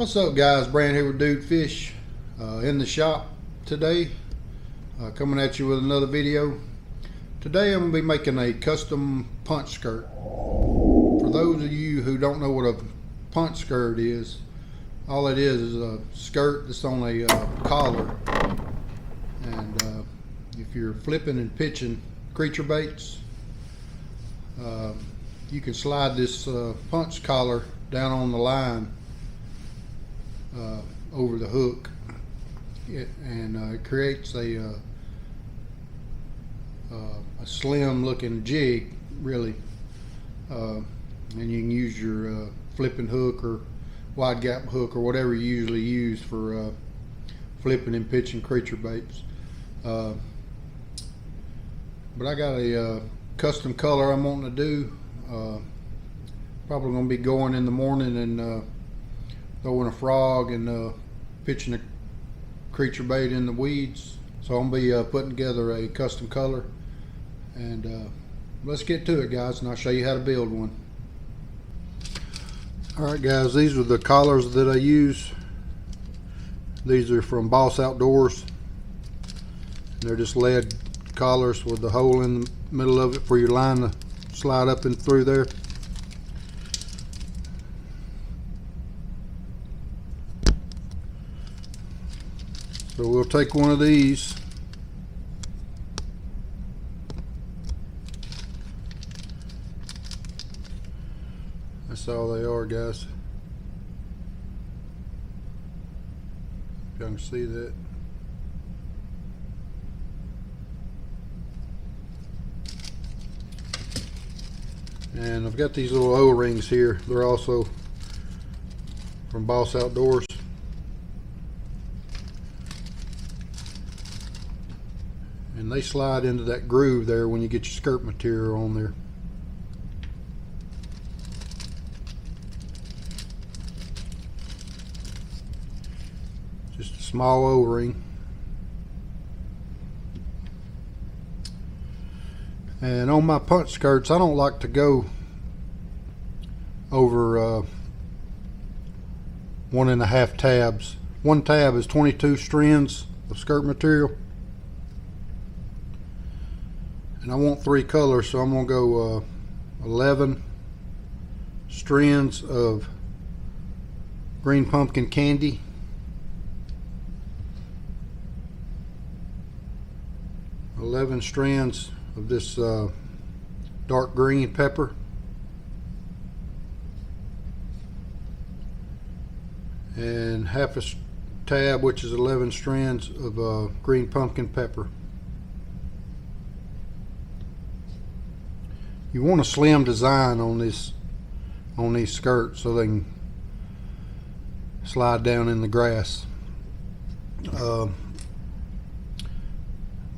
What's up, guys? Brand here with Dude Fish in the shop today, coming at you with another video. Today I'm going to be making a custom punch skirt. For those of you who don't know what a punch skirt is, all it is a skirt that's on a collar, and if you're flipping and pitching creature baits, you can slide this punch collar down on the line over the hook, and it creates a slim looking jig, really, and you can use your flipping hook or wide gap hook or whatever you usually use for flipping and pitching creature baits. But I got a custom color I'm wanting to do. Probably going to be going in the morning and throwing a frog and pitching a creature bait in the weeds. So I'm going to be putting together a custom color, and let's get to it, guys, and I'll show you how to build one. Alright, guys, these are the collars that I use. These are from Boss Outdoors. They're just lead collars with the hole in the middle of it for your line to slide up and through there. So we'll take one of these, that's all they are, guys. If y'all can see that. And I've got these little O-rings here. They're also from Boss Outdoors. And they slide into that groove there when you get your skirt material on there. Just a small O-ring. And on my punch skirts, I don't like to go over 1.5 tabs. One tab is 22 strands of skirt material. And I want 3 colors, so I'm going to go 11 strands of green pumpkin candy, 11 strands of this dark green pepper, and half a tab, which is 11 strands of green pumpkin pepper. You want a slim design on these skirts so they can slide down in the grass. The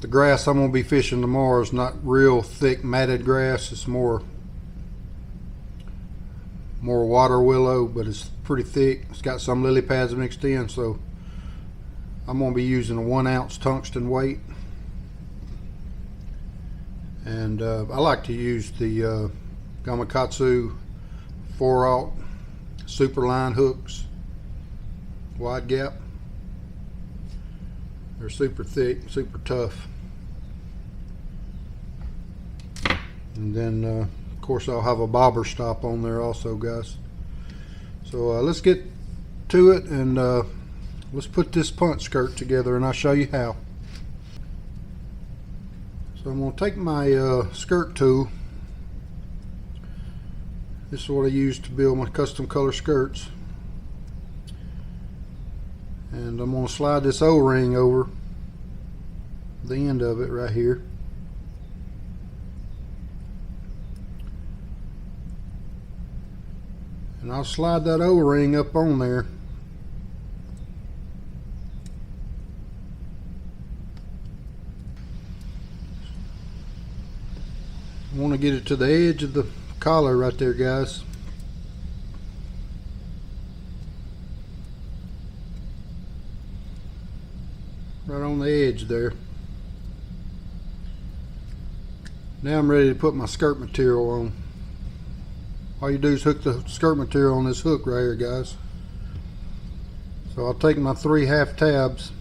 grass I'm going to be fishing tomorrow is not real thick matted grass. It's more water willow, but it's pretty thick. It's got some lily pads mixed in, so I'm going to be using a 1 ounce tungsten weight. And I like to use the Gamakatsu 4/0 super line hooks, wide gap. They're super thick, super tough. And then of course I'll have a bobber stop on there also, guys. So let's get to it, and let's put this punch skirt together, and I'll show you how. So I'm going to take my skirt tool. This is what I use to build my custom color skirts. And I'm going to slide this O-ring over the end of it right here. And I'll slide that O-ring up on there. I want to get it to the edge of the collar right there, guys. Right on the edge there. Now I'm ready to put my skirt material on. All you do is hook the skirt material on this hook right here, guys. So I'll take my 3 half tabs,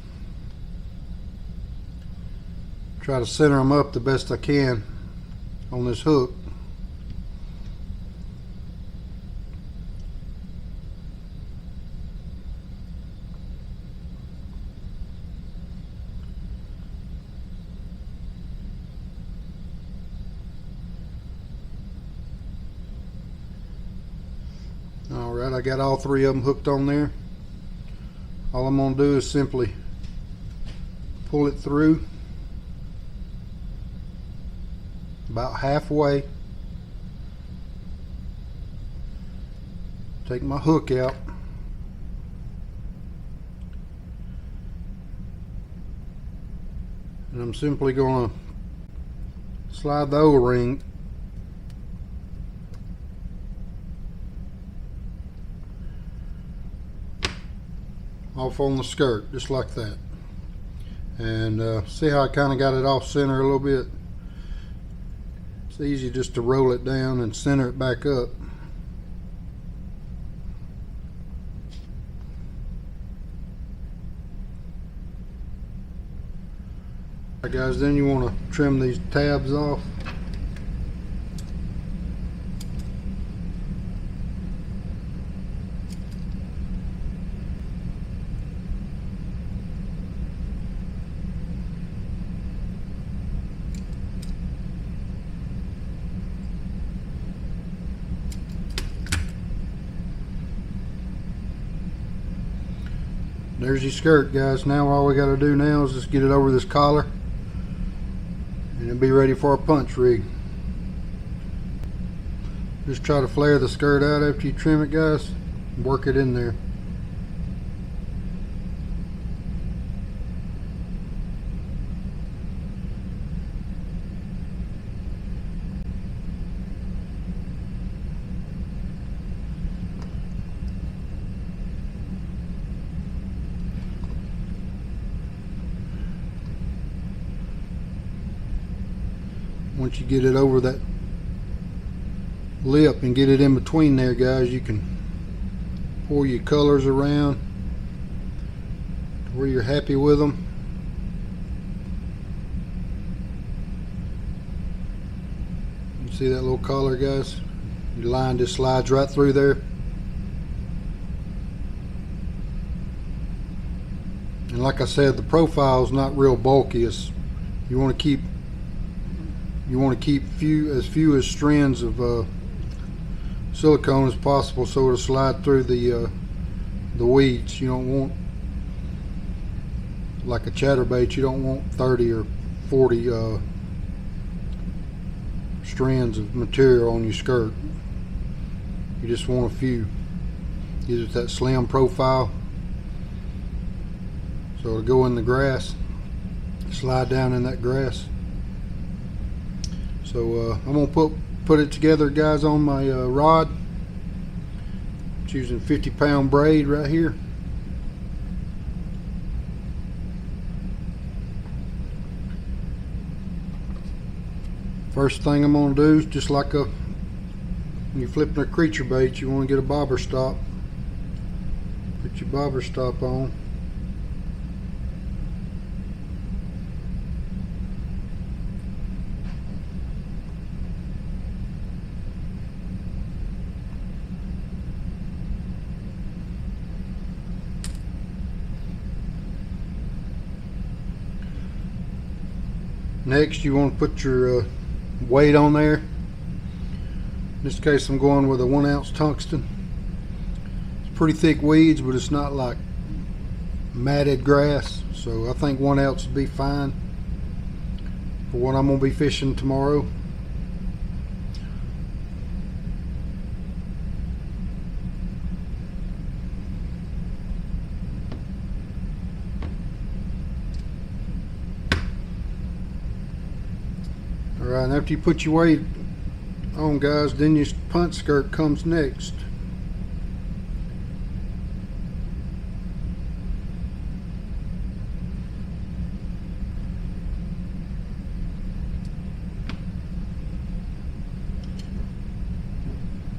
try to center them up the best I can on this hook. Alright, I got all 3 of them hooked on there. All I'm going to do is simply pull it through about halfway, take my hook out, and I'm simply going to slide the O-ring off on the skirt, just like that. And see how I kind of got it off center a little bit? It's easy just to roll it down and center it back up. Alright guys, then you want to trim these tabs off. There's your skirt, guys. Now all we got to do now is just get it over this collar and it'll be ready for our punch rig. Just try to flare the skirt out after you trim it, guys. Work it in there. Once you get it over that lip and get it in between there, guys, you can pour your colors around to where you're happy with them. You see that little collar, guys? Your line just slides right through there. And like I said, the profile is not real bulky. You want to keep as few as strands of silicone as possible, so it'll slide through the weeds. You don't want, like a chatterbait, you don't want 30 or 40 strands of material on your skirt. You just want a few. Gives it that slim profile, so it'll go in the grass, slide down in that grass. So I'm gonna put it together, guys, on my rod. It's using 50-pound braid right here. First thing I'm gonna do is just like when you're flipping a creature bait, you want to get a bobber stop. Put your bobber stop on. Next, you want to put your weight on there. In this case, I'm going with a 1 ounce tungsten. It's pretty thick weeds, but it's not like matted grass, so I think 1 ounce would be fine for what I'm going to be fishing tomorrow. Alright, and after you put your weight on, guys, then your punch skirt comes next.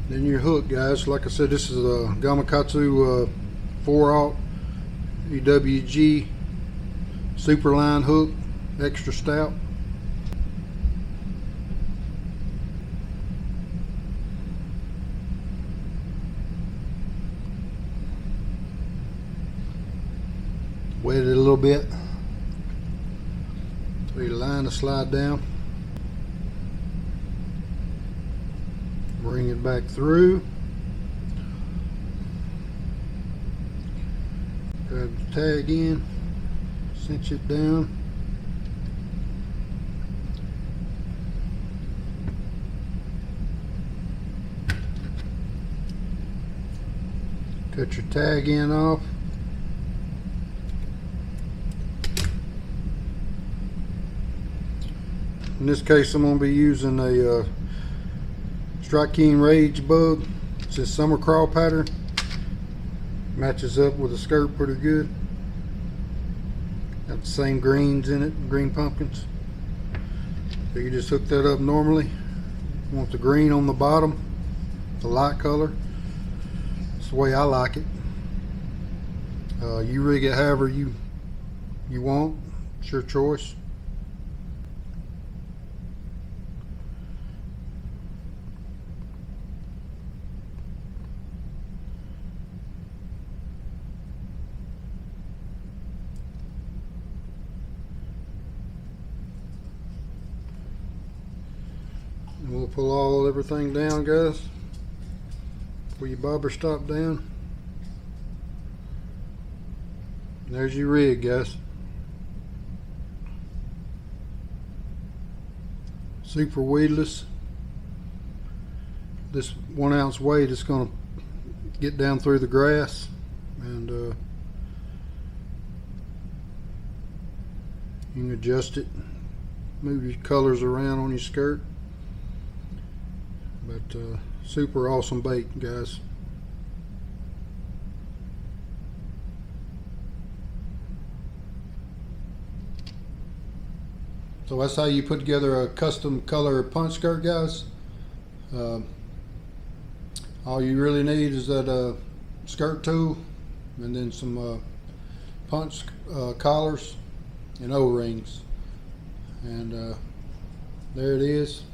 Then your hook, guys. Like I said, this is a Gamakatsu 4/0 EWG Superline hook, extra stout. Wet it a little bit so your line to slide down. Bring it back through. Grab the tag in, cinch it down. Cut your tag in off. In this case, I'm going to be using a Strike King Rage Bug. It's a summer crawl pattern. Matches up with the skirt pretty good. Got the same greens in it, green pumpkins. So you just hook that up normally. You want the green on the bottom, the light color. That's the way I like it. You rig it however you want. It's your choice. And we'll pull everything down, guys. Pull your bobber stop down. And there's your rig, guys. Super weedless. This 1 ounce weight is going to get down through the grass, and you can adjust it, move your colors around on your skirt. But super awesome bait, guys. So that's how you put together a custom color punch skirt, guys. All you really need is that skirt tool, and then some punch collars and O-rings, and there it is.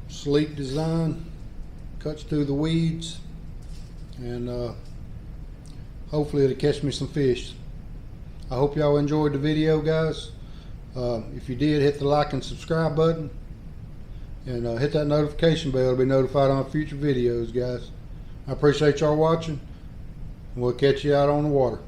Sleek design, cuts through the weeds, and hopefully it'll catch me some fish. I hope y'all enjoyed the video, guys. If you did, hit the like and subscribe button, and hit that notification bell to be notified on future videos, guys. I appreciate y'all watching. We'll catch you out on the water.